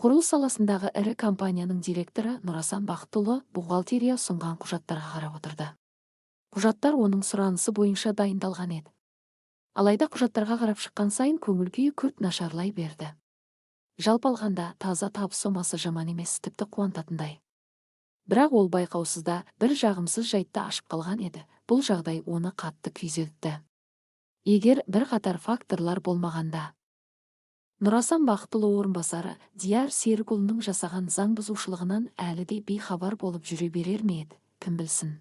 Құрылыс саласындағы ірі компанияның директоры Нұрасан Бақытұлы бухгалтерия ұсынған құжаттарға қарап отырды. Құжаттар оның сұранысы бойынша дайындалған еді. Алайда құжаттарға қарап шыққан сайын көңіл күйі күрт нашарлай берді. Жалпы алғанда таза табыс сомасы жаман емес, тіпті қуантатындай. Бірақ ол байқаусызда бір жағымсыз жайтты ашып қалған еді. Бұл жағдай оны қатты күйзелтті. Егер бірқатар факторлар болмағанда. Нұрасан Бақытұлы орынбасары Дияр Серікұлының жасаған заң бұзушылығынан әлі де бейхабар болып жүре берер ме еді, кім білсін.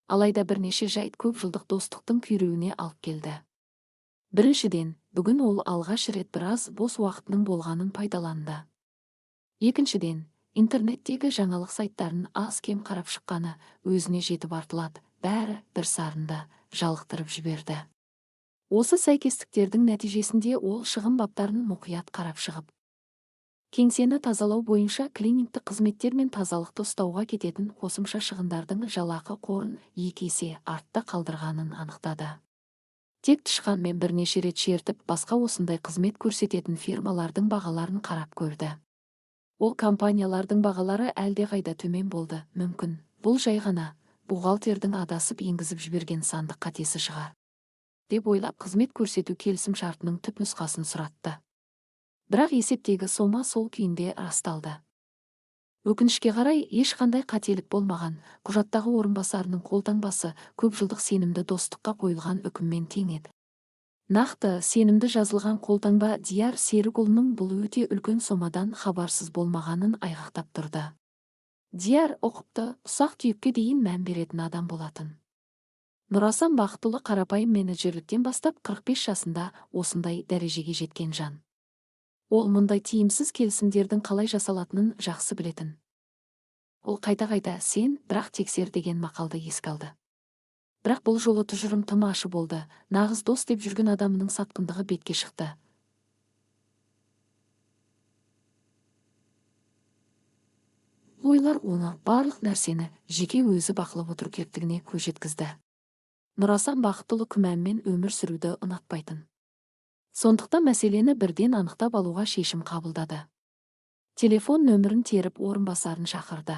Алайда бірнеше жайт көп жылдық достықтың күйреуіне алып келді. Біріншіден, бүгін ол алғаш рет біраз бос уақытының болғанын пайдаланды. Екіншіден, интернеттегі жаңалық сайттарын аз-кем қарап шыққаны өзіне жетіп артылады, бәрі бір сарында жалықтырып жіберді. Осы сәйкестіктердің нәтижесінде ол шығын баптарын мұқият қарап шығып, кеңсені тазалау бойынша клиниктік қызметтер мен тазалықты ұстауға кететін қосымша шығындардың жалақы қорын 2 есе артта қалдырғанын анықтады. Тек тышқанмен бірнеше рет шертіп, басқа осындай қызмет көрсететін фирмалардың бағаларын қарап көрді. Ол компаниялардың бағалары әлдеқайда төмен болды. Мүмкін, бұл жай ғана бухгалтердің адасып енгізіп жіберген сандық қатесі шығар деп ойлап, қызмет көрсету келісім шартының түпнұсқасын сұратты. Бірақ есептегі сома сол күйінде расталды. Өкінішке қарай ешқандай қателік болмаған. Құжаттағы орынбасарының қолтаңбасы көп жылдық сенімді достыққа қойылған үкіммен тең еді. Нақты сенімді жазылған қолтаңба Дияр Серікұлының бұл өте үлкен сомадан хабарсыз болмағанын айғақтап тұрды. Дияр ұқыпты, ұсақ түйекке дейін мән беретін адам болатын. Нұрасан Бақытұлы қарапайым менеджерліктен бастап 45 жасында осындай дәрежеге жеткен жан. Ол мұндай тиімсіз келісімдердің қалай жасалатынын жақсы білетін. Ол қайта-қайта сен бірақ тексер деген мақалды еске алды. Бірақ бұл жолы тұжырым тым ашық болды. Нағыз дос деп жүрген адамның сатқындығы бетке шықты. Ойлар оны барлық нәрсені жеке өзі бақылап отыру керектігіне көз жеткізді. Нұрасан Бақытұлы күмәнмен өмір сүруді ұнатпайтын. Сондықтан мәселені бірден анықтап алуға шешім қабылдады. Телефон нөмірін теріп орынбасарын шақырды.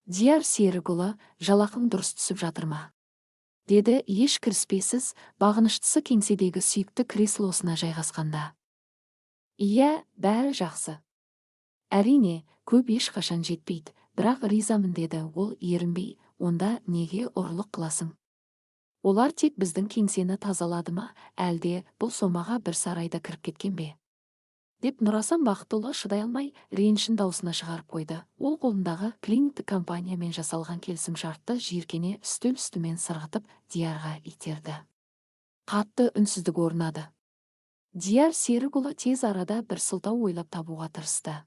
Дияр Серікұлы, жалақың дұрыс түсіп жатыр ма? Деді еш кіріспесіз, бағыныштысы кеңседегі сүйікті креслосына жайғасқанда. Иә, бәрі жақсы. Әрине, көп ешқашан жетпейді, бірақ ризамын деді ол ерінбей. Онда неге ұрлық қыласың? Олар тек біздің кеңсені тазалады ма, әлде бұл сомаға бір сарайда кіріп кеткен бе? Деп Нұрасан Бақытұлы шыдай алмай, ренішін даусына шығарып қойды. Ол қолындағы клиниктік компаниямен жасалған келісім шартты жиіркене үстел үстімен сырғытып Диярға итерді. Қатты үнсіздік орнады. Дияр Серікұлы тез арада бір сылтау ойлап табуға тырысты.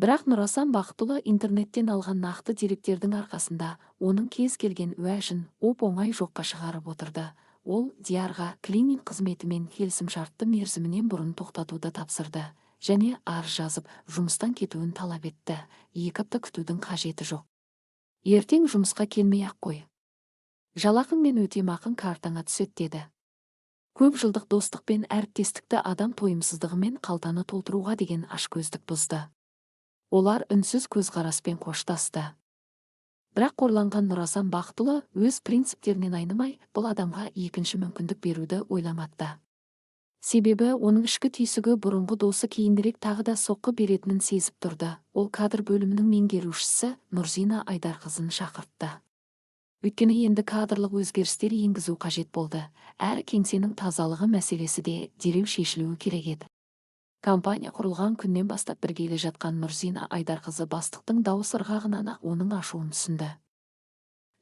Бірақ Нұрасан Бақытұлы интернеттен алған нақты деректердің арқасында оның кез келген уәжін оп-оңай жоққа шығарып отырды. Ол Диярға клининг қызметімен келісімшартты мерзімінен бұрын тоқтатуды тапсырды және арыз жазып, жұмыстан кетуін талап етті. 2 апта күтудің қажеті жоқ. Ертең жұмысқа келмей-ақ қой. Жалақың мен өтемақың картаңа түседі деді. Көп жылдық достық пен әріптестікті адам тойымсыздығымен қалтаны толтыруға деген ашкөздік бұзды. Олар үнсіз көзқараспен қоштасты. Бірақ қорланған Нұрасан Бақытұлы өз принциптерінен айнымай, бұл адамға екінші мүмкіндік беруді ойламады. Себебі оның ішкі түйсігі бұрынғы досы кейінірек тағы да соққы беретінін сезіп тұрды. Ол кадр бөлімінің меңгерушісі Нұрзина Айдарқызын шақыртты. Өйткені енді кадрлық өзгерістер енгізу қажет болды. Әр кеңсенің тазалығы мәселесі де дереу шешілуі керек еді. Компания құрылған күннен бастап біргелі жатқан Нұрзина Айдарқызы бастықтың дауыс ырғағынан оның ашуын түсінді.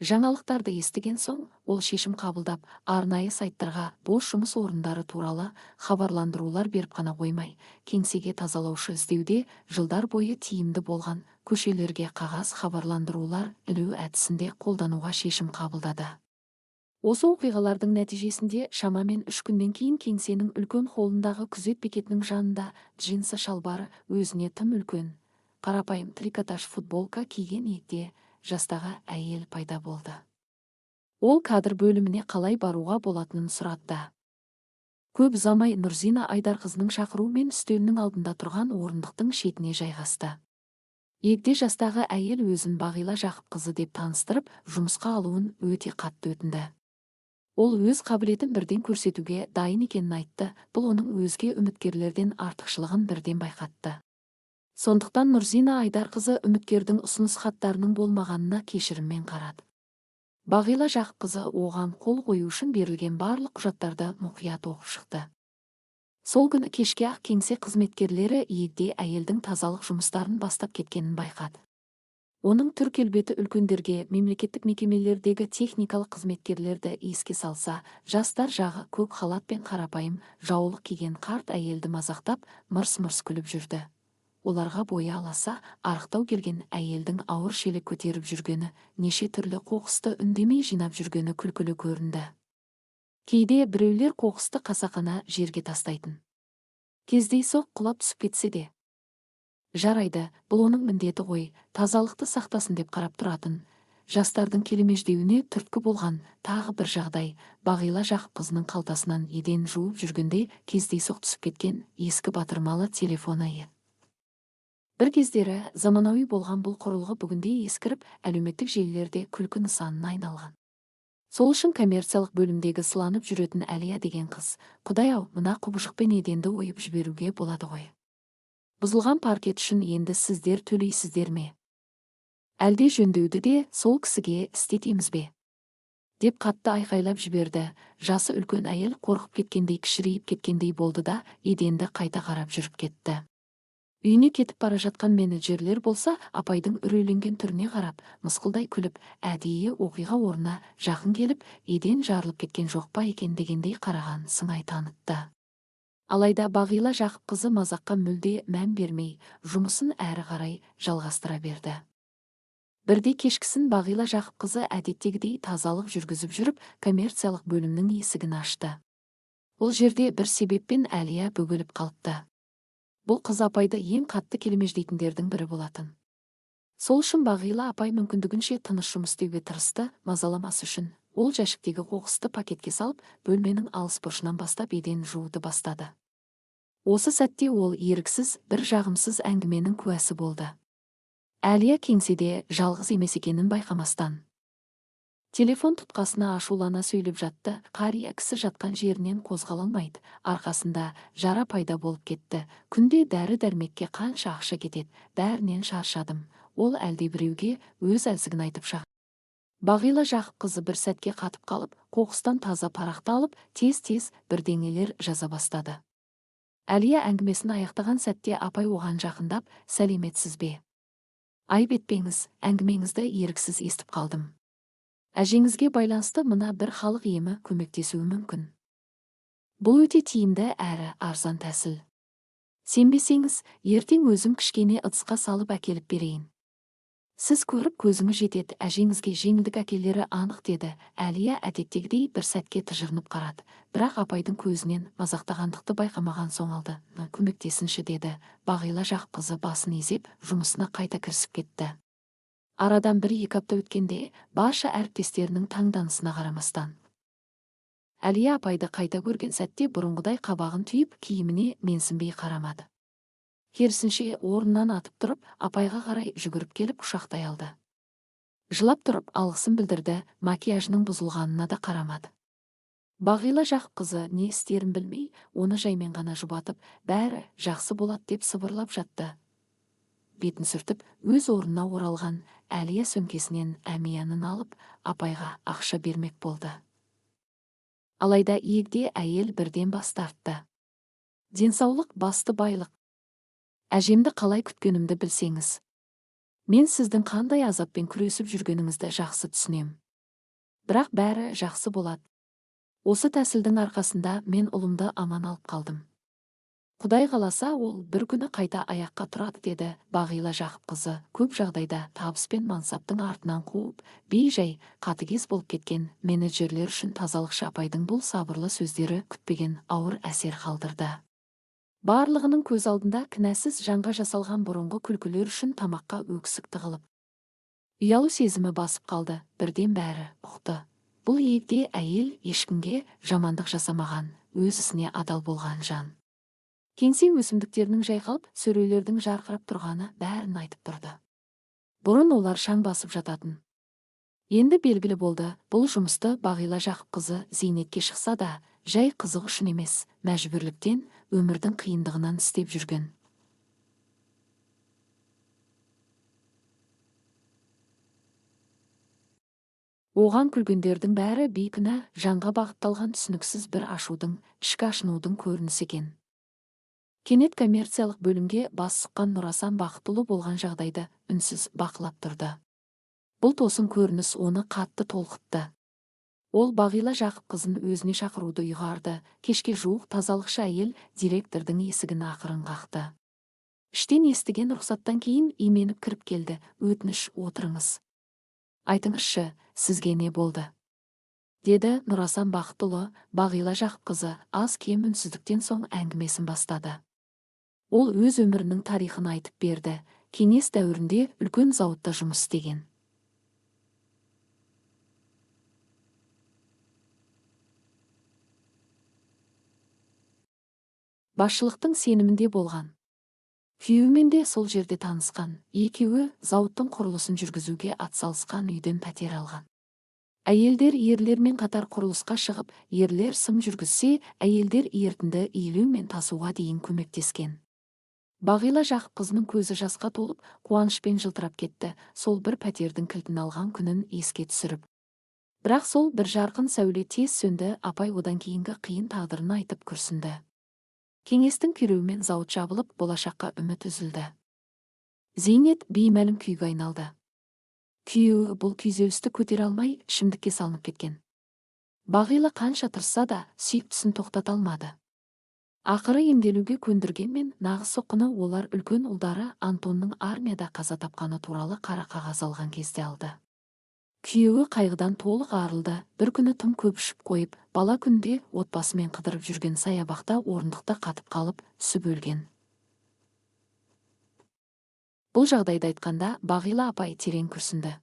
Жаңалықтарды естіген соң, ол шешім қабылдап, арнайы сайттарға бос жұмыс орындары туралы хабарландырулар беріп қана қоймай, кеңсеге тазалаушы іздеуде жылдар бойы тиімді болған көшелерге қағаз хабарландырулар ілу әдісінде қолдануға шешім қабылдады. Осы оқиғалардың нәтижесінде шамамен 3 күннен кейін кеңсенің үлкен холлындағы күзет бекетінің жанында джинсы шалбары өзіне тым үлкен, қарапайым трикотаж футболка киген егде жастағы әйел пайда болды. Ол кадр бөліміне қалай баруға болатынын сұратты. Көп ұзамай Нұрзина Айдарқызының шақыруымен үстелінің алдында тұрған орындықтың шетіне жайғасты. Егде жастағы әйел өзін Бағила Жақыпқызы деп таныстырып, жұмысқа алуын өте қатты өтінді. Ол өз қабілетін бірден көрсетуге дайын екенін айтты, бұл оның өзге үміткерлерден артықшылығын бірден байқатты. Сондықтан Нұрзина Айдарқызы үміткердің ұсыныс хаттарының болмағанына кешіріммен қарады. Бағила Жақыпқызы оған қол қою үшін берілген барлық құжаттарды мұқият оқып шықты. Сол күні кешке ақ кеңсе қызметкерлері егде әйелдің тазалық жұмыстарын бастап кеткенін байқады. Оның түр-келбеті үлкендерге, мемлекеттік мекемелердегі техникалық қызметкерлерді еске салса, жастар жағы көк халат пен қарапайым жаулық киген қарт әйелді мазақтап, мырс-мырс күліп жүрді. Оларға бойы аласа, арықтау келген әйелдің ауыр шелек көтеріп жүргені, неше түрлі қоқысты үндемей жинап жүргені күлкілі көрінді. Кейде біреулер қоқысты қасақана жерге тастайтын. Кездейсоқ құлап түсіп кетсе де. Жарайды, бұл оның міндеті ғой, тазалықты сақтасын деп қарап тұратын. Жастардың келемеждеуіне түрткі болған тағы бір жағдай, Бағила Жақыпқызының қалтасынан еден жуып жүргенде кездейсоқ түсіп кеткен ескі батырмалы телефоны. Бір кездері заманауи болған бұл құрылғы бүгінде ескіріп, әлеуметтік желілерде күлкі нысанына айналған. Сол үшін коммерциялық бөлімдегі сыланып жүретін Әлия деген қыз, құдай-ау, мына құбыжықпен еденді ойып жіберуге болады ғой. Бұзылған паркет үшін енді сіздер төлейсіздер ме? Әлде жөндеуді де сол кісіге істетеміз бе? Деп қатты айқайлап жіберді. Жасы үлкен әйел қорқып кеткендей, кішірейіп кеткендей болды да, еденді қайта қарап жүріп кетті. Үйіне кетіп бара жатқан менеджерлер болса, апайдың үрейленген түріне қарап, мысқылдай күліп, әдейі оқиға орнына жақын келіп, еден жарылып кеткен жоқ па екен дегендей қараған сыңай танытты. Алайда Бағила Жақыпқызы мазаққа мүлде мән бермей, жұмысын әрі қарай жалғастыра берді. Бірде кешкісін Бағила Жақыпқызы әдеттегідей тазалық жүргізіп жүріп, коммерциялық бөлімнің есігін ашты. Ол жерде бір себеппен Әлия бөгеліп қалыпты. Бұл қыз апайды ең қатты келемеждейтіндердің бірі болатын. Сол үшін Бағила апай мүмкіндігінше тыныш жұмыс істеуге тырысты, мазаламас үшін. Ол жәшіктегі қоқысты пакетке салып, бөлменің алыс бұрышынан бастап еден жууды бастады. Осы сәтте ол еріксіз, бір жағымсыз әңгіменің куәсі болды. Әлия кеңседе жалғыз емес екенін байқамастан. Телефон тұтқасына ашулана сөйлеп жатты. Қария кісі жатқан жерінен қозғала алмайды. Арқасында жара пайда болып кетті. Күнде дәрі-дәрмекке қанша ақша кетеді. Бәрінен шаршадым. Ол әлде біреуге өз әлсігін айтып шақ. Бағила Жақыпқызы бір сәтке қатып қалып, қоқыстан таза парақты алып, тез-тез бірдеңелер жаза бастады. Әлия әңгімесін аяқтаған сәтте апай оған жақындап, сәлеметсіз бе? Айып етпеңіз, әңгімеңізді еріксіз естіп қалдым. Әжеңізге байланысты мына бір халық емі көмектесуі мүмкін. Бұл өте тиімді әрі арзан тәсіл. Сенбесеңіз, ертең өзім кішкене ыдысқа салып әкеліп берейін. Сіз көріп көзіңіз жетеді, әжеңізге жеңілдік әкелері анық деді. Әлия әдеттегідей бір сәтке тыжырынып қарады. Бірақ апайдың көзінен мазақтағандықты байқамаған соң алды. Көмектесінші деді. Бағила Жақыпқызы басын изеп, жұмысына қайта кірісіп кетті. Арадан 1-2 апта өткенде, барша әріптестерінің таңданысына қарамастан Әлия апайды қайта көрген сәтте бұрынғыдай қабағын түйіп, киіміне менсінбей қарамады. Керісінше орнынан атып тұрып, апайға қарай жүгіріп келіп құшақтай алды. Жылап тұрып алғысын білдірді, макияжының бұзылғанына да қарамады. Бағила Жақыпқызы не істерін білмей, оны жаймен ғана жұбатып, бәрі жақсы болады деп сыбырлап жатты. Бетін сүртіп, өз орнына оралған Әлия сөмкесінен әмиянын алып, апайға ақша бермек болды. Алайда егде әйел бірден бас тартты. Денсаулық басты байлық. Әжемді қалай күткенімді білсеңіз. Мен сіздің қандай азаппен күресіп жүргеніңізді жақсы түсінем. Бірақ бәрі жақсы болады. Осы тәсілдің арқасында мен ұлымды аман алып қалдым. Құдай қаласа, ол бір күні қайта аяққа тұрады деді Бағила Жақыпқызы. Көп жағдайда табыс пен мансаптың артынан қуып, бей-жай қатыгез болып кеткен менеджерлер үшін тазалықшы апайдың бұл сабырлы сөздері күтпеген ауыр әсер қалдырды. Барлығының көз алдында кінәсіз жанға жасалған бұрынғы күлкілер үшін тамаққа өксік тығылып. Ұялу сезімі басып қалды, бірден бәрі ұқты. Бұл егде әйел ешкімге жамандық жасамаған, өз ісіне адал болған жан. Кеңсе өсімдіктерінің жайқалып, сөрелердің жарқырап тұрғаны бәрін айтып тұрды. Бұрын олар шаң басып жататын. Енді белгілі болды, бұл жұмысты Бағила Жақыпқызы зейнетке шықса да, жай қызық үшін емес, мәжбүрліктен, өмірдің қиындығынан істеп жүрген. Оған күлгендердің бәрі бейкүнә жанға бағытталған түсініксіз бір ашудың, ішкі ашынудың көрінісі екен. Кенет коммерциялық бөлімге бас сұққан Нұрасан Бақытұлы болған жағдайды үнсіз бақылап тұрды. Бұл тосын көрініс оны қатты толқытты. Ол Бағила Жақыпқызын өзіне шақыруды ұйғарды. Кешке жуық тазалықшы әйел директордың есігін ақырын қақты. Іштен естіген рұқсаттан кейін именіп кіріп келді. Өтініш, отырыңыз. Айтыңызшы, сізге не болды? Деді Нұрасан Бақытұлы. Бағила Жақыпқызы аз кем үнсіздіктен соң әңгімесін бастады. Ол өз өмірінің тарихын айтып берді. Кеңес дәуірінде үлкен зауытта жұмыс істеген. Басшылықтың сенімінде болған. Күйеуімен де сол жерде танысқан. Екеуі зауыттың құрылысын жүргізуге атсалысқан, үйден пәтер алған. Әйелдер ерлермен қатар құрылысқа шығып, ерлер сым жүргізсе, әйелдер ерітінді иілу мен тасуға дейін көмектескен. Бағила Жақыпқызының көзі жасқа толып, қуанышпен жылтырап кетті, сол бір пәтердің кілтін алған күнін еске түсіріп. Бірақ сол бір жарқын сәуле тез сөнді. Апай одан кейінгі қиын тағдырын айтып күрсінді. Кеңестің күйреуімен зауыт жабылып, болашаққа үміт үзілді. Зейнет беймәлім күйге айналды. Күйеуі бұл күйзелісті көтере алмай, ішімдікке салынып кеткен. Бағила қанша тырысса да, сүйіктісін тоқтата алмады. Ақыры емделуге көндіргенмен, нағыз соққыны олар үлкен ұлдары Антонның армияда қаза тапқаны туралы қара қағаз алған кезде алды. Күйеуі қайғыдан толық арылды. Бір күні тым көп ішіп қойып, бала күнде отбасымен қыдырып жүрген саябақта орындықта қатып қалып, түсіп өлген. Бұл жағдайды айтқанда Бағила апай терең күрсінді.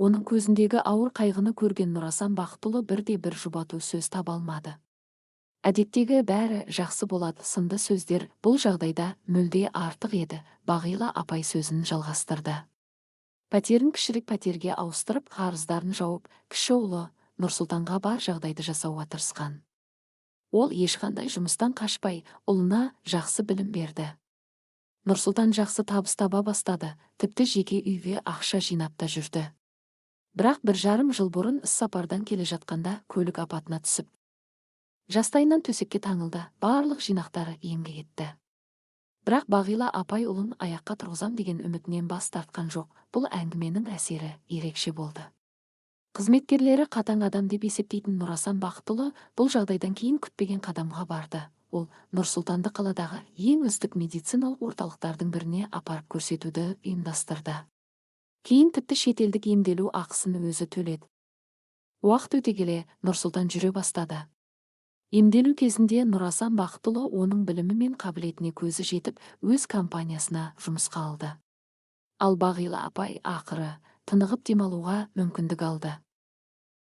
Оның көзіндегі ауыр қайғыны көрген Нұрасан Бақытұлы бірде-бір жұбату сөз таба алмады. Әдеттегі бәрі жақсы болады сынды сөздер бұл жағдайда мүлде артық еді. Бағила апай сөзін жалғастырды. Пәтерін кішірек пәтерге ауыстырып, қарыздарын жауып, кіші ұлы Нұрсұлтанға бар жағдайды жасауға тырысқан. Ол ешқандай жұмыстан қашпай, ұлына жақсы білім берді. Нұрсұлтан жақсы табыс таба бастады, тіпті жеке үйге ақша жинап та жүрді. Бірақ 1,5 жыл бұрын іссапардан келе жатқанда көлік апатына түсіп, жастайынан төсекке таңылды, барлық жинақтары емге кетті. Бірақ Бағила апай ұлын аяққа тұрғызам деген үмітінен бас тартқан жоқ. Бұл әңгіменің әсері ерекше болды. Қызметкерлері қатаң адам деп есептейтін Нұрасан Бақытұлы бұл жағдайдан кейін күтпеген қадамға барды. Ол Нұрсұлтанды қаладағы ең үздік медициналық орталықтардың біріне апарып көрсетуді ұйымдастырды. Кейін тіпті шетелдік емделу ақысын өзі төледі. Уақыт өте келе Нұрсұлтан жүре бастады. Емделу кезінде Нұрасан Бақытұлы оның білімі мен қабілетіне көзі жетіп, өз компаниясына жұмысқа алды. Ал Бағила апай ақыры тынығып демалуға мүмкіндік алды.